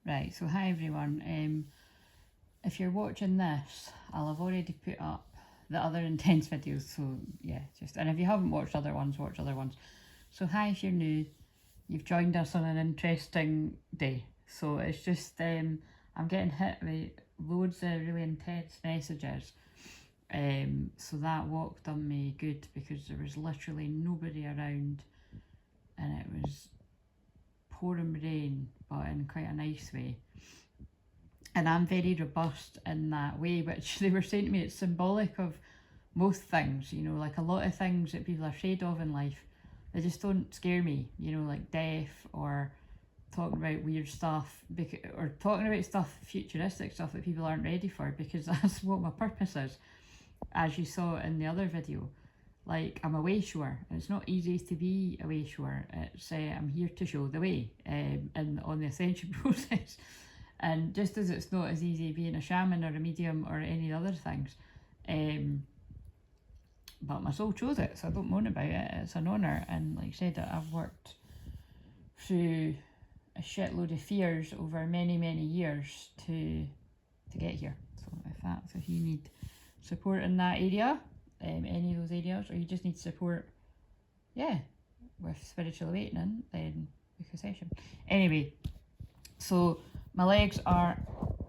Right, so hi everyone. If you're watching this, I'll have already put up the other intense videos, so yeah, and if you haven't watched other ones, watch other ones. So hi if you're new, you've joined us on an interesting day. So it's just, I'm getting hit with loads of really intense messages. So that walk done me good because there was literally nobody around and it was pouring rain, but in quite a nice way. And I'm very robust in that way, which they were saying to me, it's symbolic of most things, you know, like a lot of things that people are afraid of in life, they just don't scare me, you know, like death or talking about weird stuff, or talking about stuff, futuristic stuff that people aren't ready for, because that's what my purpose is, as you saw in the other video. Like, I'm a way shower. It's not easy to be a way shower. It's I'm here to show the way, and on the ascension process. And just as it's not as easy being a shaman or a medium or any other things, but my soul chose it, so I don't moan about it. It's an honour, and like I said, I've worked through a shitload of fears over many years to get here. So if you need support in that area, any of those areas, or you just need support, yeah, with spiritual awakening, then book a session. Anyway, so my legs are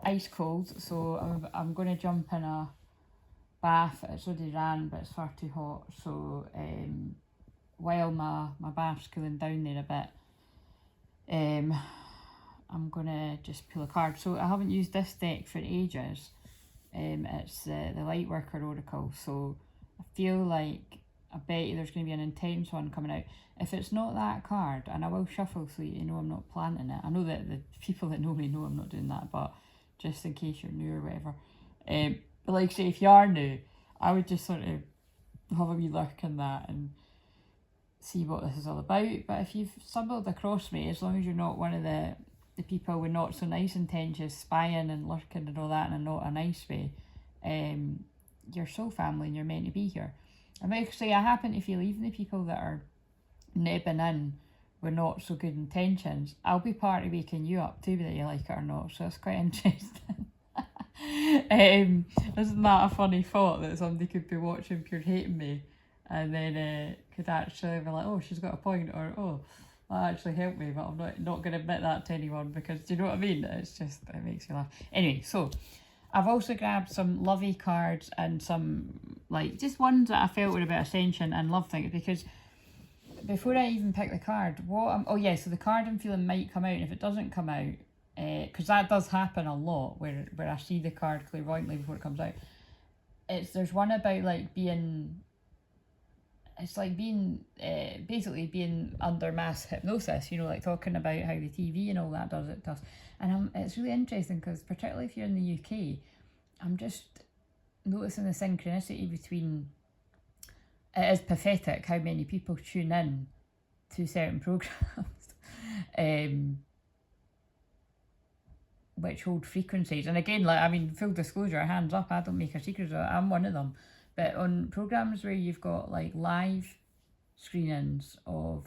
ice cold, so I'm going to jump in a bath. It's already ran, but it's far too hot. So while my bath's cooling down there a bit, I'm going to just pull a card. So I haven't used this deck for ages. It's the Lightworker Oracle. So I feel like, I bet you there's going to be an intense one coming out. If it's not that card, and I will shuffle so you know I'm not planting it. I know that the people that know me know I'm not doing that, but just in case you're new or whatever. But like I say, if you are new, I would just sort of have a wee lurk in that and see what this is all about. But if you've stumbled across me, as long as you're not one of the people with not so nice intentions, spying and lurking and all that in a not a nice way, you're soul family and you're meant to be here. And like I say, I happen to feel even the people that are nebbing in with not so good intentions, I'll be part of waking you up too, whether you like it or not. So it's quite interesting. Isn't that a funny thought, that somebody could be watching pure hating me and then could actually be like, oh, she's got a point, or oh, that actually helped me, but I'm not going to admit that to anyone, because do you know what I mean? It's just, it makes me laugh. Anyway, so I've also grabbed some lovey cards and some, like, just ones that I felt were about ascension and love things, because before I even pick the card, so the card I'm feeling might come out, and if it doesn't come out, because that does happen a lot, where I see the card clairvoyantly before it comes out. There's one about like being, it's like being, basically being under mass hypnosis, you know, like talking about how the TV and all that does it to us. And it's really interesting, because particularly if you're in the UK, I'm just noticing the synchronicity between, it is pathetic how many people tune in to certain programs, which hold frequencies. And again, like, I mean, full disclosure, hands up, I don't make a secret of it, I'm one of them. But on programs where you've got like live screenings of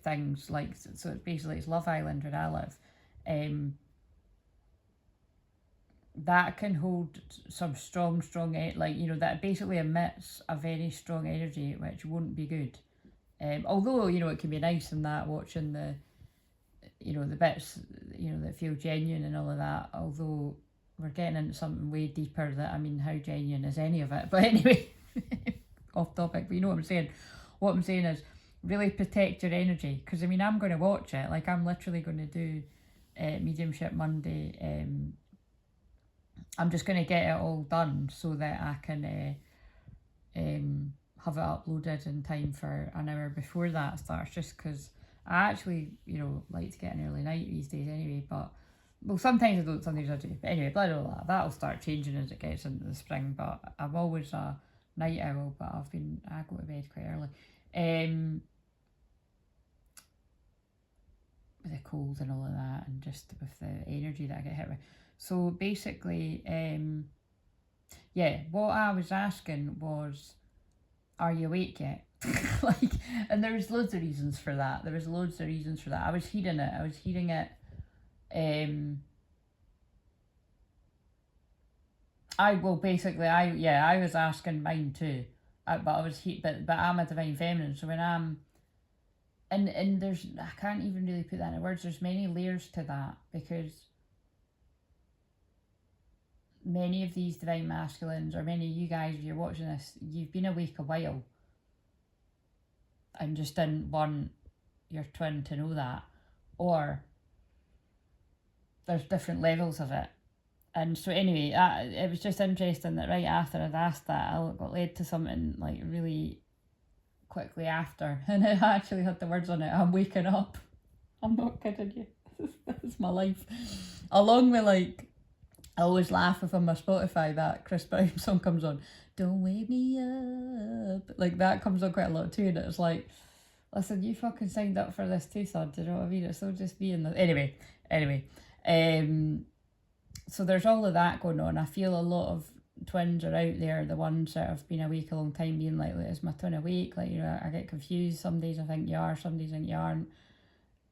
things, like, so it's basically, it's Love Island where I live, that can hold some strong, like, you know, that basically emits a very strong energy, which won't be good. Although, you know, it can be nice in that, watching the, you know, the bits, you know, that feel genuine and all of that, although we're getting into something way deeper that, I mean, how genuine is any of it? But anyway, off topic, but you know what I'm saying. What I'm saying is, really protect your energy, because I mean, I'm going to watch it, like, I'm literally going to do Mediumship Monday. I'm just going to get it all done so that I can have it uploaded in time for an hour before that starts, just because I actually, you know, like to get an early night these days anyway. But, well, sometimes I don't, sometimes I do. But anyway, blah, blah, blah. That'll start changing as it gets into the spring. But I'm always a night owl, but I go to bed quite early. With the cold and all of that, and just with the energy that I get hit with. So basically, yeah, what I was asking was, are you awake yet? Like, and there was loads of reasons for that. I was hearing it. I was asking mine too, but I was but I'm a divine feminine, so when I'm and there's, I can't even really put that into words. There's many layers to that, because many of these divine masculines, or many of you guys, if you're watching this, you've been awake a while and just didn't want your twin to know that, or there's different levels of it. And so anyway, it was just interesting that right after I'd asked that, I got led to something like really quickly after, and it actually had the words on it, I'm waking up. I'm not kidding you. This is my life. Along with, like, I always laugh if on my Spotify that Chris Brown song comes on, don't wake me up. Like, that comes on quite a lot too, and it's like, listen, you fucking signed up for this too, son, do you know what I mean? It's not just being the... Anyway. So there's all of that going on. I feel a lot of twins are out there, the ones that have been awake a long time, being like, is my twin awake? Like, you know, I get confused. Some days I think you are, some days I think you aren't.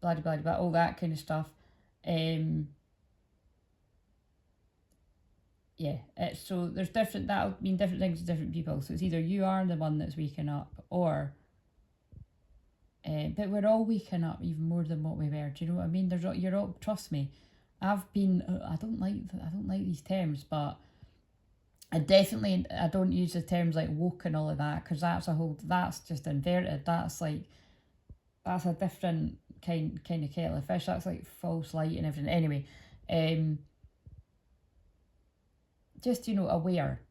Blah, blah, blah, all that kind of stuff. Yeah, so there's different, that'll mean different things to different people. So it's either you are the one that's waking up, or but we're all waking up even more than what we were. Do you know what I mean? You're all, trust me, I've been, I don't like these terms, but I don't use the terms like woke and all of that, because that's just inverted. That's like, that's a different kind of kettle of fish. That's like false light and everything. Anyway, just, you know, aware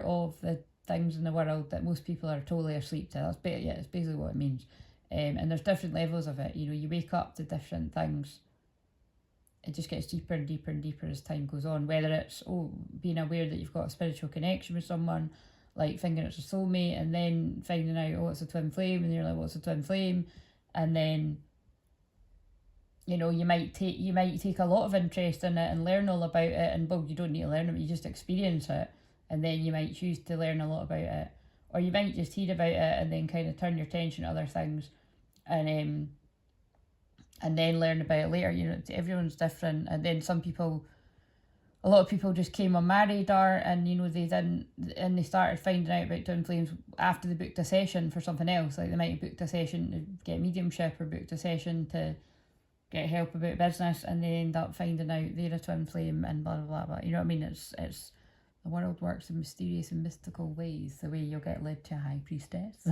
of the things in the world that most people are totally asleep to. It's basically what it means. And there's different levels of it. You know, you wake up to different things. It just gets deeper and deeper and deeper as time goes on. Whether it's, being aware that you've got a spiritual connection with someone, like thinking it's a soulmate, and then finding out, it's a twin flame, and you're like, what's a twin flame? And then, you know, you might take a lot of interest in it and learn all about it, and well, you don't need to learn it, you just experience it, and then you might choose to learn a lot about it, or you might just hear about it and then kind of turn your attention to other things, and then learn about it later. You know, everyone's different. And then a lot of people just came on my radar, and, you know, they started finding out about twin flames after they booked a session for something else. Like, they might have booked a session to get mediumship, or booked a session to get help about business, and they end up finding out they're a twin flame, and blah, blah, blah, blah. You know what I mean? It's the world works in mysterious and mystical ways, the way you'll get led to a high priestess.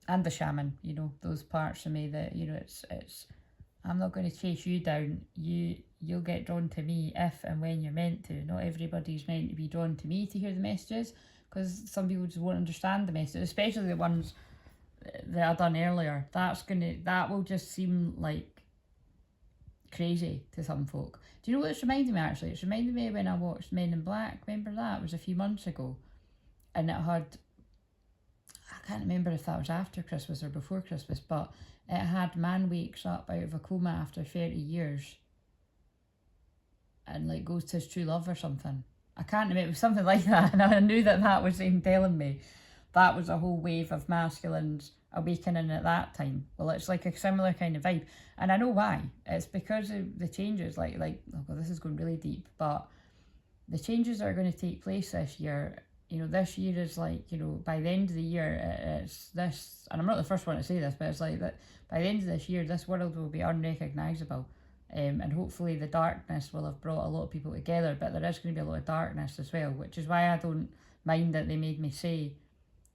And the shaman, you know, those parts of me that, you know, it's I'm not going to chase you down. You'll get drawn to me if and when you're meant to. Not everybody's meant to be drawn to me to hear the messages, because some people just won't understand the messages, especially the ones that I done earlier. That will just seem like crazy to some folk. Do you know what it's reminding me, actually? It's reminding me when I watched Men in Black. Remember that? It was a few months ago. And it had, I can't remember if that was after Christmas or before Christmas, but it had man wakes up out of a coma after 30 years and, like, goes to his true love or something. I can't remember. It was something like that, and I knew that was him telling me that was a whole wave of masculines awakening at that time. Well, it's like a similar kind of vibe, and I know why. It's because of the changes, like oh God, this is going really deep, but the changes that are going to take place this year. You know, this year is like, you know, by the end of the year, it's this, and I'm not the first one to say this, but it's like that by the end of this year, this world will be unrecognisable. And hopefully the darkness will have brought a lot of people together, but there is going to be a lot of darkness as well, which is why I don't mind that they made me say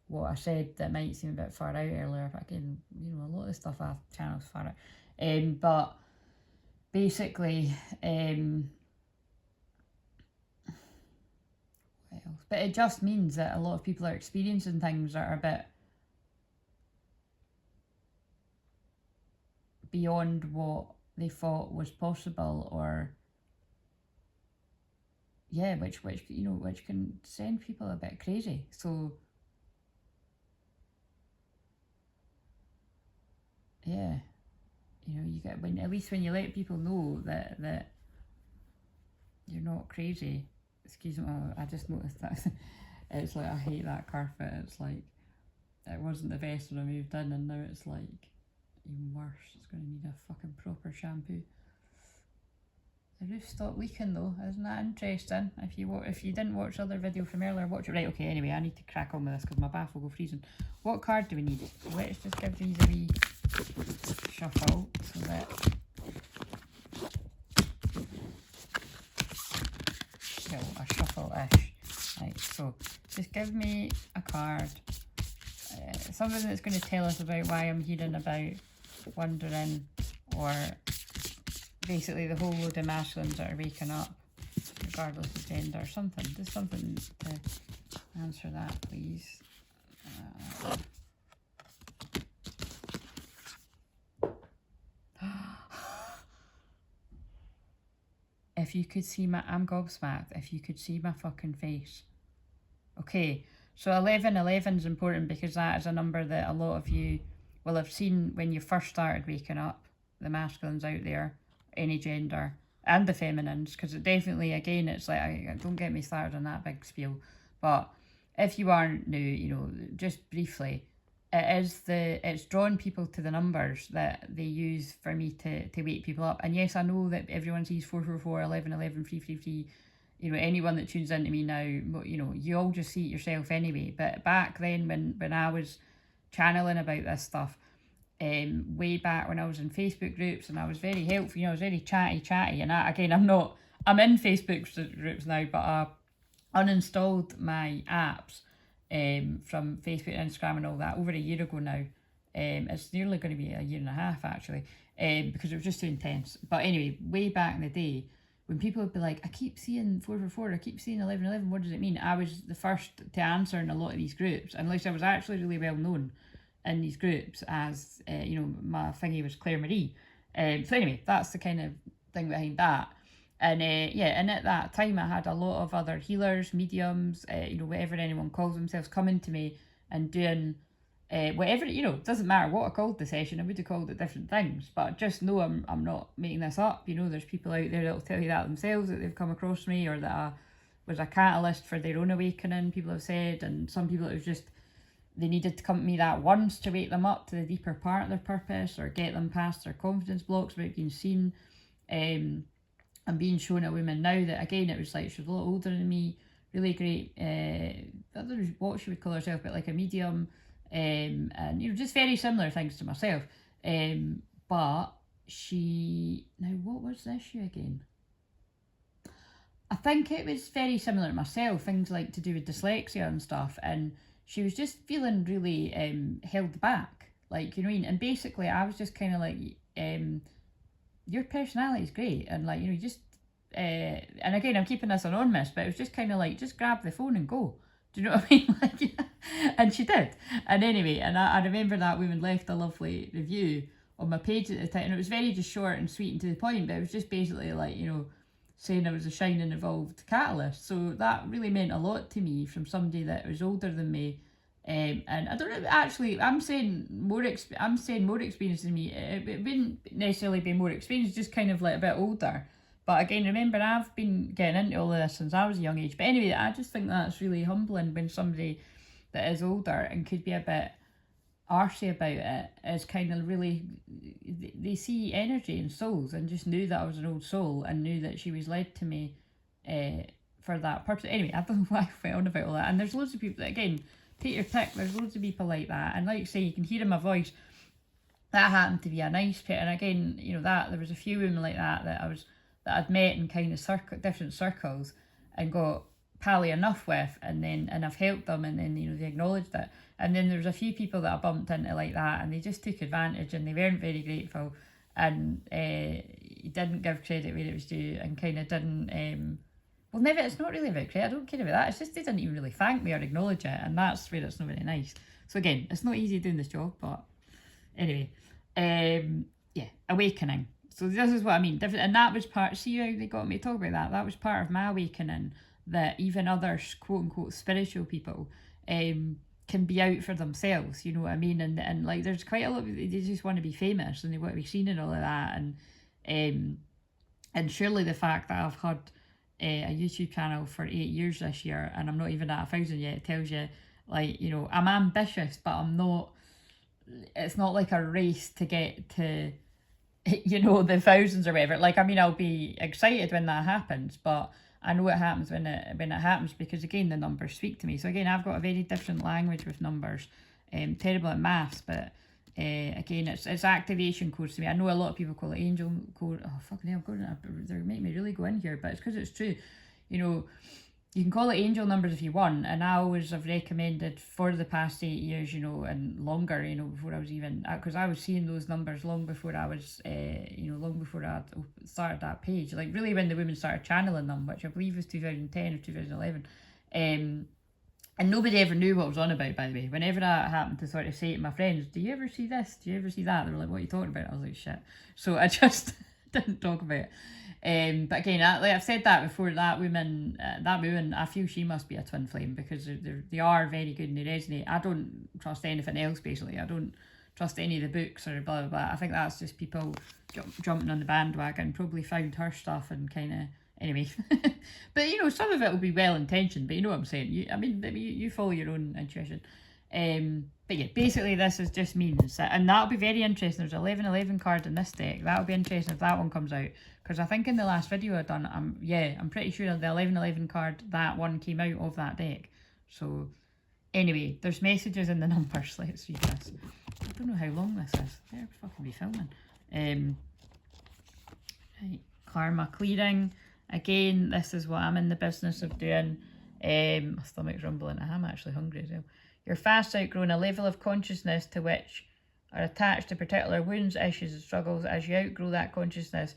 what I said that might seem a bit far out earlier. But again, you know, a lot of the stuff I've channeled far out. But basically, what else? But it just means that a lot of people are experiencing things that are a bit beyond what they thought was possible, or which you know, which can send people a bit crazy. So yeah, you know, you get, when at least when you let people know that you're not crazy. Excuse me, I just noticed that it's like, I hate that carpet. It's like, it wasn't the best when I moved in, and now it's like, even worse. It's going to need a fucking proper shampoo. The roof stopped leaking though. Isn't that interesting? If you didn't watch the other video from earlier, watch it. Right, okay, anyway, I need to crack on with this because my bath will go freezing. What card do we need? Let's just give these a wee shuffle so that... Well, a shuffle-ish. Right, so just give me a card. Something that's going to tell us about why I'm hearing about, wondering, or basically the whole load of masculines that are waking up, regardless of gender. Something, just something to answer that, please. If you could see my... I'm gobsmacked. If you could see my fucking face. Okay, so 1111 is important because that is a number that a lot of you will have seen when you first started waking up. The masculines out there, any gender, and the feminines, because it definitely, again, it's like, don't get me started on that big spiel, but if you aren't new, you know, just briefly, it's drawn people to the numbers that they use for me to wake people up. And yes, I know that everyone sees 444, 1111, 333, you know, anyone that tunes into me now, you know, you all just see it yourself anyway. But back then when I was channeling about this stuff, way back when I was in Facebook groups and I was very helpful, you know, I was very chatty, and I'm in Facebook groups now, but I uninstalled my apps from Facebook, Instagram and all that over a year ago now. It's nearly going to be a year and a half actually, because it was just too intense. But anyway, way back in the day, when people would be like, I keep seeing 444, I keep seeing 1111, what does it mean? I was the first to answer in a lot of these groups, unless I was actually really well known in these groups as, you know, my thingy was Claire Marie. So anyway, that's the kind of thing behind that. And yeah, and at that time I had a lot of other healers, mediums, you know, whatever anyone calls themselves, coming to me and doing whatever, you know, it doesn't matter what I called the session, I would have called it different things, but just know I'm not making this up. You know, there's people out there that'll tell you that themselves, that they've come across me, or that I was a catalyst for their own awakening, people have said. And some people, it was just, they needed to come to me that once to wake them up to the deeper part of their purpose, or get them past their confidence blocks about being seen. I'm being shown a woman now that, again, it was like, she was a lot older than me, really great, I don't know what she would call herself, but like a medium, and, you know, just very similar things to myself. But she, now what was the issue again? I think it was very similar to myself, things like to do with dyslexia and stuff, and she was just feeling really held back, like, you know what I mean? And basically I was just kind of like, your personality is great, and like, you know, you just and again, I'm keeping this anonymous, but it was just kind of like, just grab the phone and go. Do you know what I mean? Like, yeah. And she did. And anyway, and I remember that woman left a lovely review on my page at the time, and it was very just short and sweet and to the point, but it was just basically like, you know, saying I was a shining evolved catalyst. So that really meant a lot to me from somebody that was older than me. And I don't know, actually, I'm saying more experience than me. It wouldn't necessarily be more experience, just kind of like a bit older. But again, remember, I've been getting into all of this since I was a young age. But anyway, I just think that's really humbling when somebody that is older and could be a bit arsey about it is kind of really, they see energy and souls, and just knew that I was an old soul and knew that she was led to me for that purpose. Anyway, I don't know why I went on about all that. And there's loads of people that, again, take your pick, there's loads of people like that. And like I say, you can hear in my voice, that happened to be a nice pit. And again, you know, that there was a few women like that I'd met in kind of different circles and got pally enough with, and I've helped them, and then, you know, they acknowledged it. And then there was a few people that I bumped into like that, and they just took advantage, and they weren't very grateful, and didn't give credit where it was due, and kind of didn't well, never, it's not really about credit, I don't care about that, it's just they didn't even really thank me or acknowledge it, and that's where it's not very nice. So again, it's not easy doing this job, but anyway, yeah, awakening. So this is what I mean, different, and that was part, see how they got me to talk about that, that was part of my awakening, that even other quote unquote spiritual people can be out for themselves, you know what I mean? And like, there's quite a lot of, they just want to be famous and they want to be seen and all of that, and surely the fact that I've had a YouTube channel for 8 years this year and I'm not even at 1,000 yet tells you, like, you know, I'm ambitious, but I'm not it's not like a race to get to, you know, the thousands or whatever. Like, I mean, I'll be excited when that happens, but I know it happens when it happens, because again, the numbers speak to me. So again, I've got a very different language with numbers. Terrible at maths, but again, it's activation codes to me. I know a lot of people call it angel code. Oh, fucking hell, they're making me really go in here, but it's because it's true. You know, you can call it angel numbers if you want, and I always have recommended for the past 8 years, you know, and longer, you know, before I was even, because I was seeing those numbers long before I was, you know, long before I started that page, like really when the women started channeling them, which I believe was 2010 or 2011. And nobody ever knew what I was on about, by the way. Whenever I happened to sort of say to my friends, do you ever see this? Do you ever see that? They were like, what are you talking about? I was like, shit. So I just didn't talk about it. But again, like I've said that before, that woman, I feel she must be a twin flame, because they are very good and they resonate. I don't trust anything else, basically. I don't trust any of the books or blah, blah, blah. I think that's just people jumping on the bandwagon, probably found her stuff and kind of, anyway. But you know, some of it will be well intentioned, but you know what I'm saying. You follow your own intuition. But yeah, basically this is just means that, and that'll be very interesting. There's 1111 card in this deck. That'll be interesting if that one comes out, because I think in the last video I've done, I'm pretty sure the 1111 card, that one came out of that deck. So anyway, there's messages in the numbers. Let's read this. I don't know how long this is. Better fucking be filming. Right, karma clearing. Again, this is what I'm in the business of doing. My stomach's rumbling. I am actually hungry as well. You're fast outgrowing a level of consciousness to which are attached to particular wounds, issues and struggles. As you outgrow that consciousness,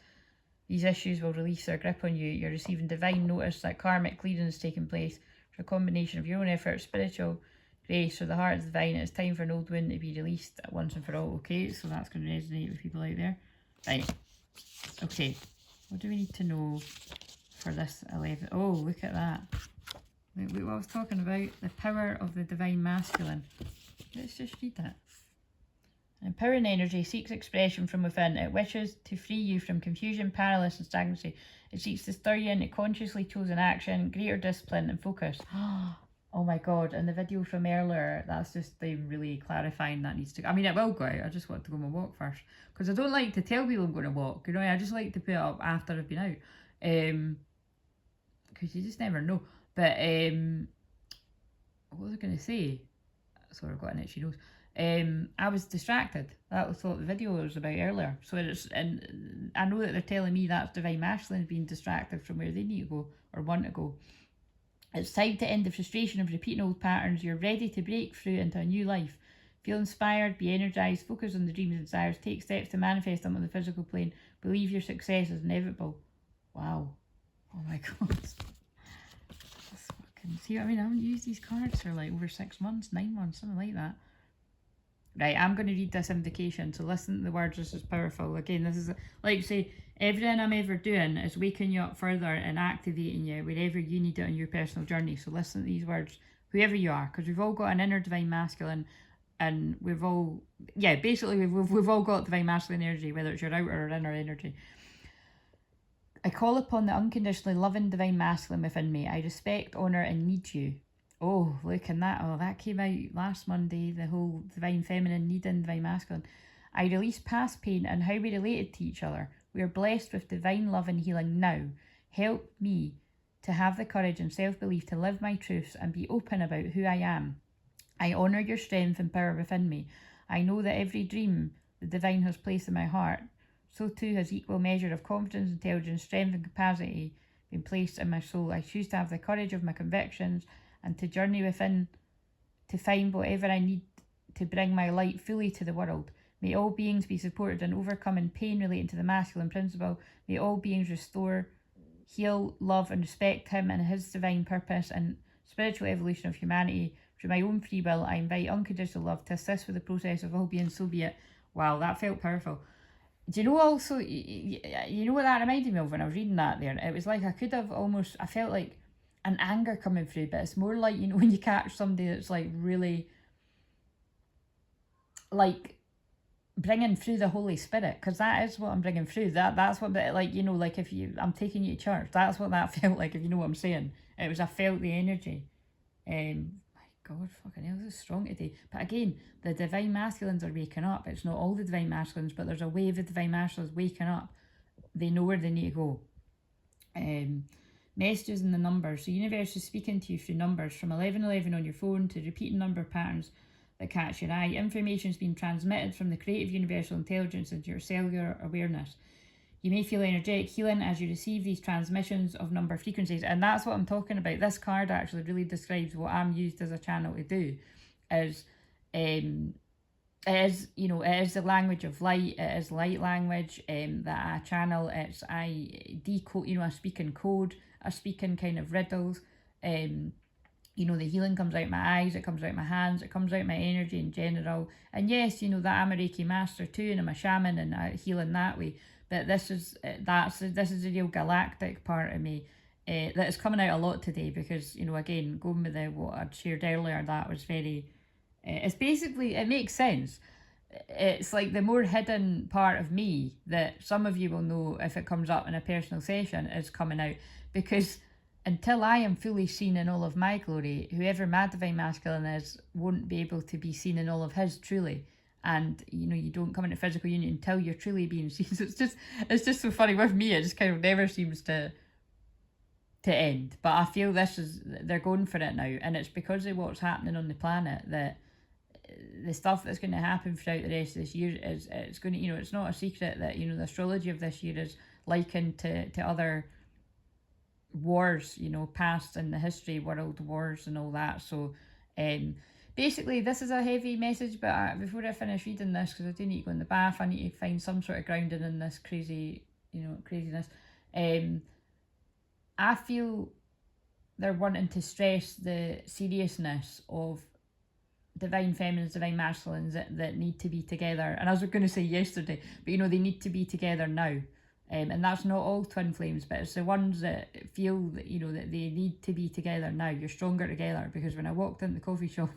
these issues will release their grip on you. You're receiving divine notice that karmic clearing is taking place through a combination of your own effort, spiritual grace, or the heart of the divine. It's time for an old wound to be released once and for all. Okay, so that's going to resonate with people out there. Right. Okay. What do we need to know for this 11? Oh, look at that. Look what I was talking about. The power of the divine masculine. Let's just read that. Empowering energy seeks expression from within. It wishes to free you from confusion, paralysis and stagnancy. It seeks to stir you into consciously chosen action, greater discipline and focus. Oh my god, and the video from earlier, that's just them really clarifying that needs to, I mean, it will go out. I just want to go on my walk first, because I don't like to tell people I'm going to walk, you know. I just like to put it up after I've been out, because you just never know. But what was I going to say? Sorry, I've got an itchy nose. I was distracted. That was what the video was about earlier. So it's, and I know that they're telling me that's divine masculine being distracted from where they need to go or want to go. It's time to end the frustration of repeating old patterns. You're ready to break through into a new life. Feel inspired, be energized, focus on the dreams and desires, take steps to manifest them on the physical plane. Believe your success is inevitable. Wow. Oh my god. That's fucking, see what I mean? I haven't used these cards for like over 6 months, 9 months, something like that. Right, I'm going to read this invocation. So listen to the words, this is powerful. Again, this is, like I say, everything I'm ever doing is waking you up further and activating you wherever you need it on your personal journey. So listen to these words, whoever you are, because we've all got an inner divine masculine, and we've all, yeah, basically we've all got divine masculine energy, whether it's your outer or inner energy. I call upon the unconditionally loving divine masculine within me. I respect, honour and need you. Oh, look, and that, oh, that came out last Monday, the whole divine feminine needing divine masculine. I release past pain and how we related to each other. We are blessed with divine love and healing now. Help me to have the courage and self-belief to live my truths and be open about who I am. I honour your strength and power within me. I know that every dream the divine has placed in my heart, so too has equal measure of confidence, intelligence, strength and capacity been placed in my soul. I choose to have the courage of my convictions and to journey within to find whatever I need to bring my light fully to the world. May all beings be supported in overcoming pain relating to the masculine principle. May all beings restore, heal, love and respect him and his divine purpose and spiritual evolution of humanity. Through my own free will, I invite unconditional love to assist with the process of all beings, so be it. Wow, that felt powerful. Do you know also, you know what that reminded me of when I was reading that there? It was like I could have almost, I felt like an anger coming through, but it's more like, you know, when you catch somebody that's like really like bringing through the Holy Spirit, because that is what I'm bringing through. That's what, like, you know, like if I'm taking you to church, that's what that felt like, if you know what I'm saying. It was, I felt the energy. My God, fucking hell, this is strong today. But again, the divine masculines are waking up. It's not all the divine masculines, but there's a wave of divine masculines waking up. They know where they need to go. Messages and the numbers. The universe is speaking to you through numbers from 1111 on your phone to repeating number patterns that catch your eye. Information is being transmitted from the creative universal intelligence into your cellular awareness. You may feel energetic healing as you receive these transmissions of number frequencies. And that's what I'm talking about. This card actually really describes what I'm used as a channel to do. Is it is the language of light. It is light language that I channel. I decode, I speak in code. I speak in kind of riddles. The healing comes out my eyes, it comes out my hands, it comes out my energy in general. And yes, that I'm a Reiki master too, and I'm a shaman and I heal in that way. But this is a real galactic part of me that is coming out a lot today because, again, going with what I'd shared earlier, that was very... it's basically, it makes sense. It's like the more hidden part of me that some of you will know if it comes up in a personal session is coming out, because until I am fully seen in all of my glory, whoever my divine masculine is won't be able to be seen in all of his truly. And you don't come into physical union until you're truly being seen. So it's just so funny with me. It just kind of never seems to end. But I feel they're going for it now, and it's because of what's happening on the planet that the stuff that's going to happen throughout the rest of this year it's going to, it's not a secret that the astrology of this year is likened to other wars, past in the history, world wars and all that. So basically this is a heavy message, but before I finish reading this, because I do need to go in the bath, I need to find some sort of grounding in this craziness. I feel they're wanting to stress the seriousness of divine feminines, divine masculines that need to be together. And I was going to say yesterday, but they need to be together now. And that's not all twin flames, but it's the ones that feel that, that they need to be together now. You're stronger together. Because when I walked in the coffee shop,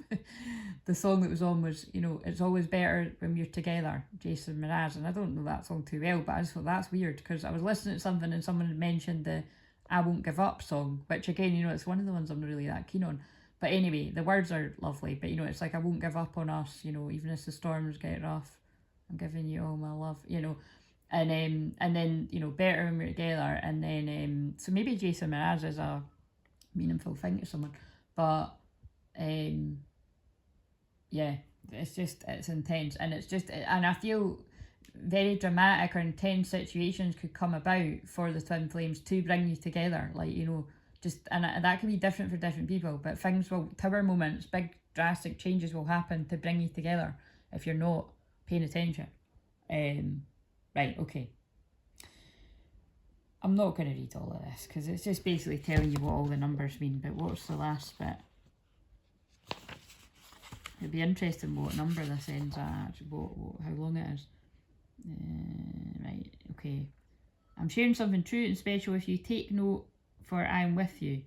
the song that was on was, it's always better when we're together, Jason Mraz. And I don't know that song too well, but I just thought that's weird because I was listening to something and someone had mentioned the I Won't Give Up song, which again, it's one of the ones I'm not really that keen on. But anyway, the words are lovely, but it's like I won't give up on us, even as the storms get rough, I'm giving you all my love, and then better when we're together. And then so maybe Jason Mraz is a meaningful thing to someone, but yeah, it's intense, and and I feel very dramatic or intense situations could come about for the twin flames to bring you together, and that can be different for different people, but tower moments, big drastic changes will happen to bring you together if you're not paying attention. Right, okay. I'm not going to read all of this because it's just basically telling you what all the numbers mean, but what's the last bit? It'd be interesting what number this ends at, how long it is. Right, okay. I'm sharing something true and special with you. Take note, for I am with you.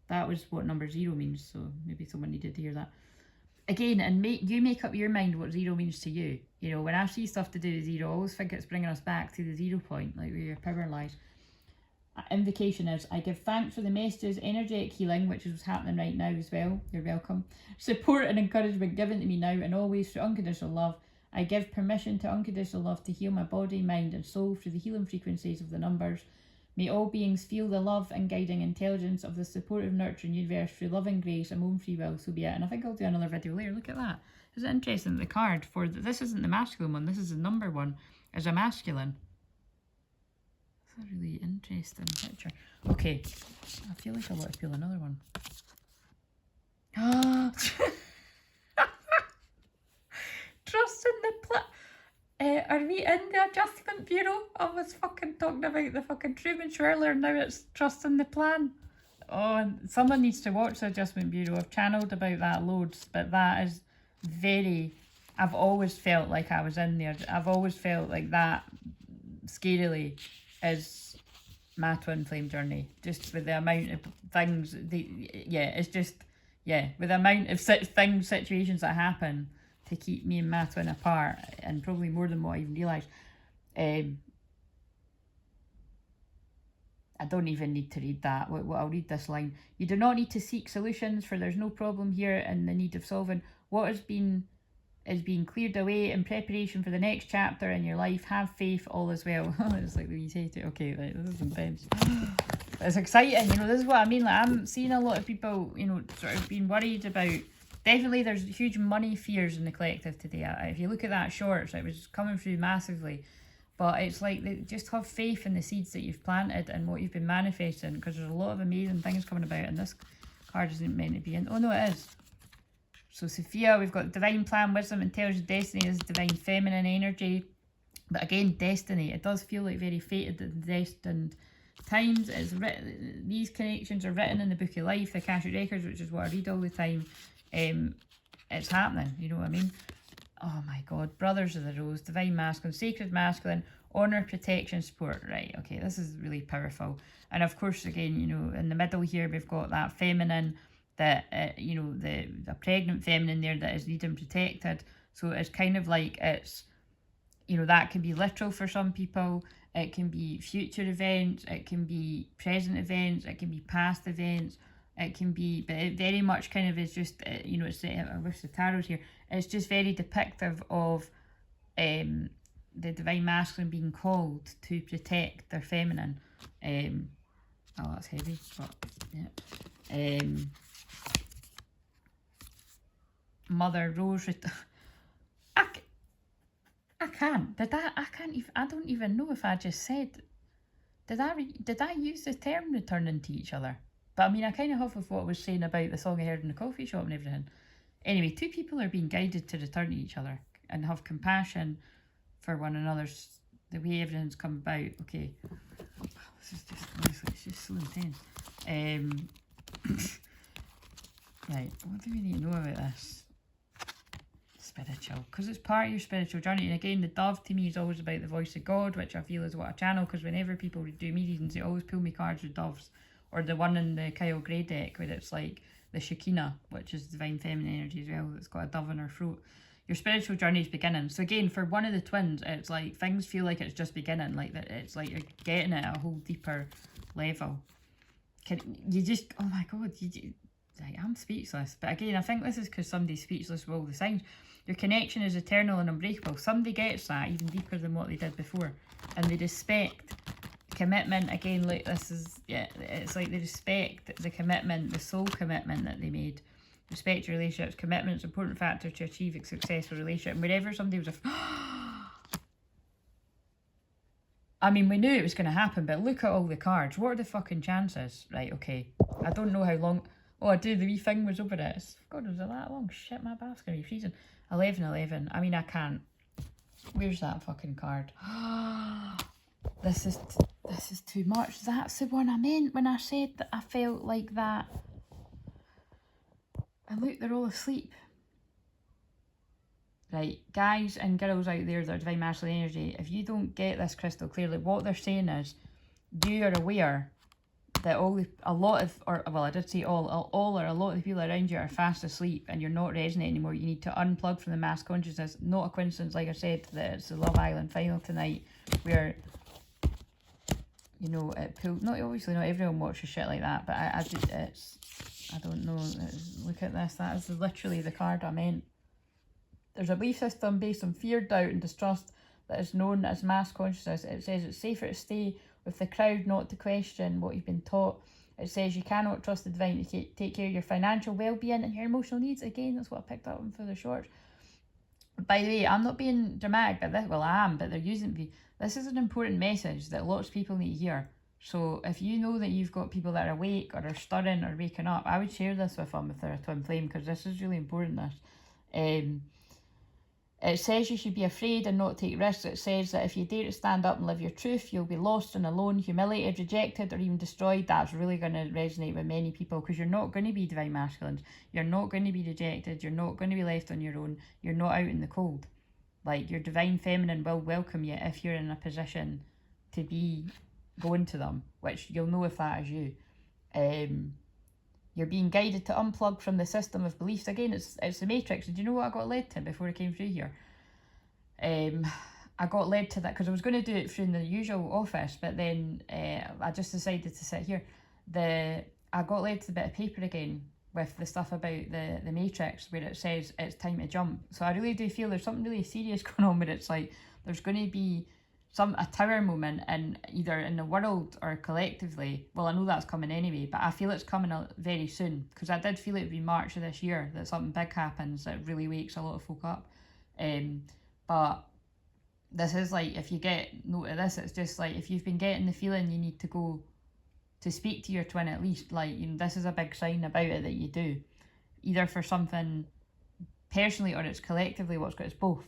That was what number 0 means, so maybe someone needed to hear that. Again, and you make up your mind what 0 means to you. When I see stuff to do with 0, I always think it's bringing us back to the 0 point, like where your power lies. Invocation is, I give thanks for the messages, energetic healing, which is what's happening right now as well. You're welcome. Support and encouragement given to me now and always through unconditional love. I give permission to unconditional love to heal my body, mind and soul through the healing frequencies of the numbers. May all beings feel the love and guiding intelligence of the supportive nurturing universe through loving grace and own free will, so be it. And I think I'll do another video later. Look at that. Isn't it interesting that the card for this isn't the masculine one, this is the number one, is a masculine. That's a really interesting picture. Okay, I feel like I want to feel another one. Ah, trust in the are we in the adjustment bureau? I was fucking talking about the fucking Truman Show earlier, now it's trust in the plan. Oh, and someone needs to watch the adjustment bureau. I've channeled about that loads, but that is I've always felt like I was in there. I've always felt like that scarily is my twin flame journey, just with the amount of things, with the amount of situations that happen to keep me and my twin apart, and probably more than what I even realised. I don't even need to read that. I'll read this line. You do not need to seek solutions, for there's no problem here in the need of solving. What has been is being cleared away in preparation for the next chapter in your life. Have faith, all is well. It's like you say it. Okay, right, this is intense. It's exciting, you know, this is what I mean. Like, I'm seeing a lot of people, you know, sort of being worried about, definitely there's huge money fears in the collective today. If you look at that shorts, it was coming through massively. But it's like, just have faith in the seeds that you've planted and what you've been manifesting, because there's a lot of amazing things coming about, and this card isn't meant to be in. Oh no, it is. So Sophia, we've got divine plan, wisdom, intelligence, destiny. This is divine feminine energy. But again, destiny. It does feel like very fated and destined times. It's written, these connections are written in the book of life, the Akashic Records, which is what I read all the time. It's happening, you know what I mean? Oh my God, Brothers of the Rose, divine masculine, sacred masculine, honor, protection, support. Right, okay, this is really powerful. And of course, again, you know, in the middle here, we've got that feminine, that, you know, the pregnant feminine there that is needing protected. So it's kind of like, it's, you know, that can be literal for some people. It can be future events. It can be present events. It can be past events. It can be, but it very much kind of is just, you know, it's, I wish the tarot's here. It's just very depictive of the divine masculine being called to protect their feminine. Oh, that's heavy, but yeah. Mother Rose. I can't. I can't even. I don't even know if I just said. Did I use the term returning to each other? But I mean, I kind of have with what I was saying about the song I heard in the coffee shop and everything. Anyway, two people are being guided to return to each other and have compassion for one another's, the way everything's come about. Okay, this is just, honestly, it's just so intense. Right, what do we need to know about this? Spiritual, because it's part of your spiritual journey. And again, the dove to me is always about the voice of God, which I feel is what I channel, because whenever people do me readings, they always pull me cards with doves, or the one in the Kyle Gray deck where it's like the Shekinah, which is divine feminine energy as well, that's got a dove in her throat. Your spiritual journey is beginning. So again, for one of the twins, it's like things feel like it's just beginning, like that. It's like you're getting it at a whole deeper level. You just, oh my God, I'm speechless. But again, I think this is because somebody's speechless with all the signs. Your connection is eternal and unbreakable. Somebody gets that even deeper than what they did before. And they respect commitment. Again, like this is, yeah, it's like they respect the commitment, the soul commitment that they made. Respect your relationships. Commitment is an important factor to achieve a successful relationship. And wherever somebody was I mean, we knew it was going to happen, but look at all the cards. What are the fucking chances? Right, okay. I don't know how long. Oh, I do. The wee thing was over it. God, was it that long? Shit, my bath's going to be freezing. 11:11. I mean, I can't. Where's that fucking card? This is too much. That's the one I meant when I said that I felt like that. And look, they're all asleep. Right, guys and girls out there that are divine masculine energy, if you don't get this crystal clearly, what they're saying is you are aware that a lot of the people around you are fast asleep and you're not resonating anymore. You need to unplug from the mass consciousness. Not a coincidence, like I said, that it's the Love Island final tonight, where, you know, it pulled. Not obviously not everyone watches shit like that, but I don't know. Look at this. That is literally the card I meant. There's a belief system based on fear, doubt, and distrust that is known as mass consciousness. It says it's safer to stay with the crowd, not to question what you've been taught. It says you cannot trust the divine to take care of your financial well-being and your emotional needs. Again, that's what I picked up on for the shorts. By the way, I'm not being dramatic, but this, well, I am, but they're using me. This is an important message that lots of people need to hear. So if you know that you've got people that are awake or are stirring or waking up, I would share this with them if they're a twin flame, because this is really important. It says you should be afraid and not take risks. It says that if you dare to stand up and live your truth, you'll be lost and alone, humiliated, rejected, or even destroyed. That's really going to resonate with many people, because you're not going to be divine masculines. You're not going to be rejected. You're not going to be left on your own. You're not out in the cold. Like, your divine feminine will welcome you if you're in a position to be going to them, which you'll know if that is you. You're being guided to unplug from the system of beliefs. Again, it's the matrix. And do you know what I got led to before I came through here? I got led to that because I was going to do it through the usual office, but then I just decided to sit here. I got led to the bit of paper again with the stuff about the Matrix where it says it's time to jump. So I really do feel there's something really serious going on where it's like there's going to be a tower moment in either in the world or collectively. Well, I know that's coming anyway, but I feel it's coming very soon because I did feel it would be March of this year that something big happens that really wakes a lot of folk up. But this is like, if you get note of this, it's just like if you've been getting the feeling you need to go to speak to your twin at least, like, you know, this is a big sign about it that you do, either for something personally or it's collectively what's got, it's both.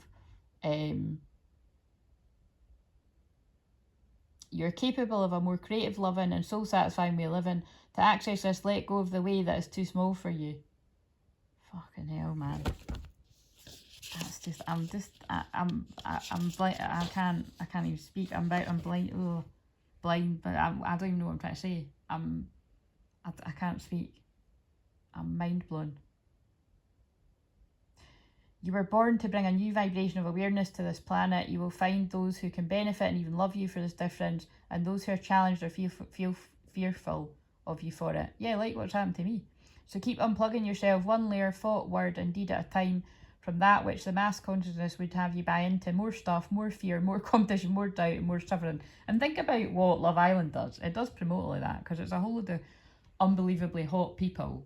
You're capable of a more creative, loving and soul-satisfying way of living. To access this, let go of the way that is too small for you. Fucking hell, man. That's just, I'm blind. I can't even speak. I'm blind. Oh, blind. But I don't even know what I'm trying to say. I can't speak. I'm mind blown. You were born to bring a new vibration of awareness to this planet. You will find those who can benefit and even love you for this difference, and those who are challenged or feel fearful of you for it. Yeah, like what's happened to me. So keep unplugging yourself one layer, thought, word and deed at a time from that which the mass consciousness would have you buy into. More stuff, more fear, more competition, more doubt and more suffering. And think about what Love Island does. It does promote all of that because it's a whole load of unbelievably hot people,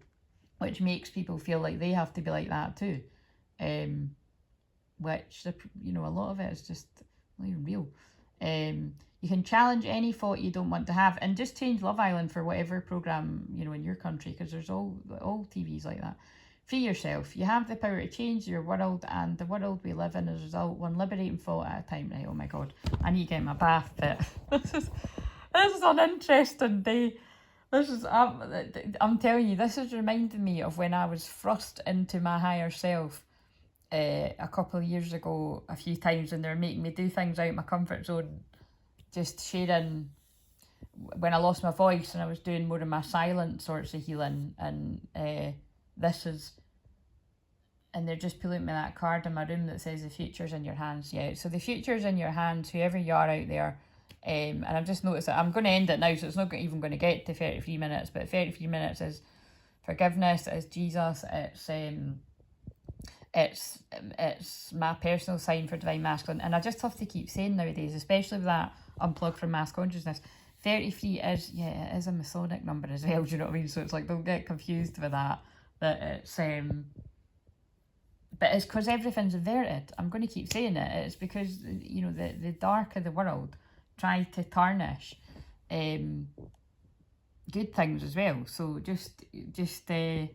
which makes people feel like they have to be like that too. Which, you know, a lot of it is just not even real. You can challenge any thought you don't want to have and just change Love Island for whatever program, you know, in your country, because there's all TVs like that. Free yourself. You have the power to change your world and the world we live in as a result, one liberating thought at a time. Right, oh my god, I need to get my bath, but this is an interesting day. I'm telling you, this is reminding me of when I was thrust into my higher self a couple of years ago a few times, and they're making me do things out of my comfort zone, just sharing when I lost my voice and I was doing more of my silent sorts of healing, and they're just pulling me that card in my room that says the future's in your hands. Yeah, so the future's in your hands, whoever you are out there. And I've just noticed that I'm going to end it now, so it's not even going to get to 33 minutes, but 33 minutes is forgiveness, is Jesus, it's my personal sign for divine masculine, and I just have to keep saying nowadays, especially with that unplug from mass consciousness, 33 is, yeah, it is a Masonic number as well, do you know what I mean? So it's like, don't get confused with that it's but it's because everything's inverted. I'm going to keep saying it. It's because, you know, the dark of the world try to tarnish good things as well. So just some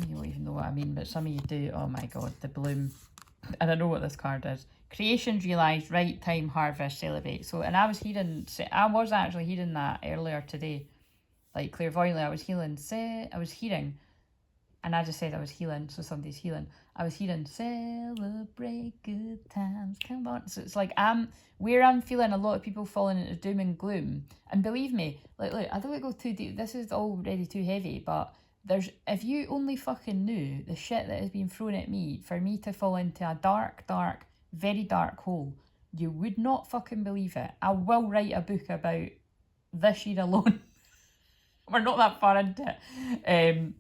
of you won't even know what I mean, but some of you do. Oh my god, the bloom. And I know what this card is. Creations realised, right time, harvest, celebrate. So, and I was actually hearing that earlier today. Like clairvoyantly, I was hearing, and I just said I was healing, so somebody's healing. I was hearing, celebrate good times, come on. So it's like, where I'm feeling a lot of people falling into doom and gloom. And believe me, like, look, I don't want to go too deep. This is already too heavy, but if you only fucking knew the shit that has been thrown at me for me to fall into a dark, very dark hole, you would not fucking believe it. I will write a book about this year alone. We're not that far into it.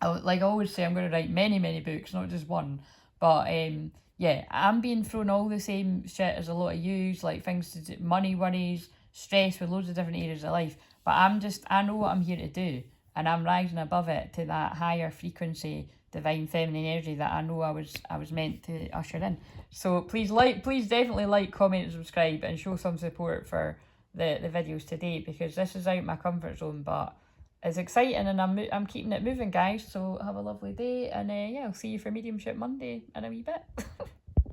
Like I always say, I'm going to write many, many books, not just one. But yeah, I'm being thrown all the same shit as a lot of yous, like things to do, money worries, stress with loads of different areas of life. But I know what I'm here to do, and I'm rising above it to that higher frequency, divine feminine energy that I know I was meant to usher in. So please definitely like, comment, and subscribe, and show some support for the videos today, because this is out my comfort zone, but it's exciting, and I'm keeping it moving, guys. So have a lovely day, and yeah, I'll see you for Mediumship Monday in a wee bit.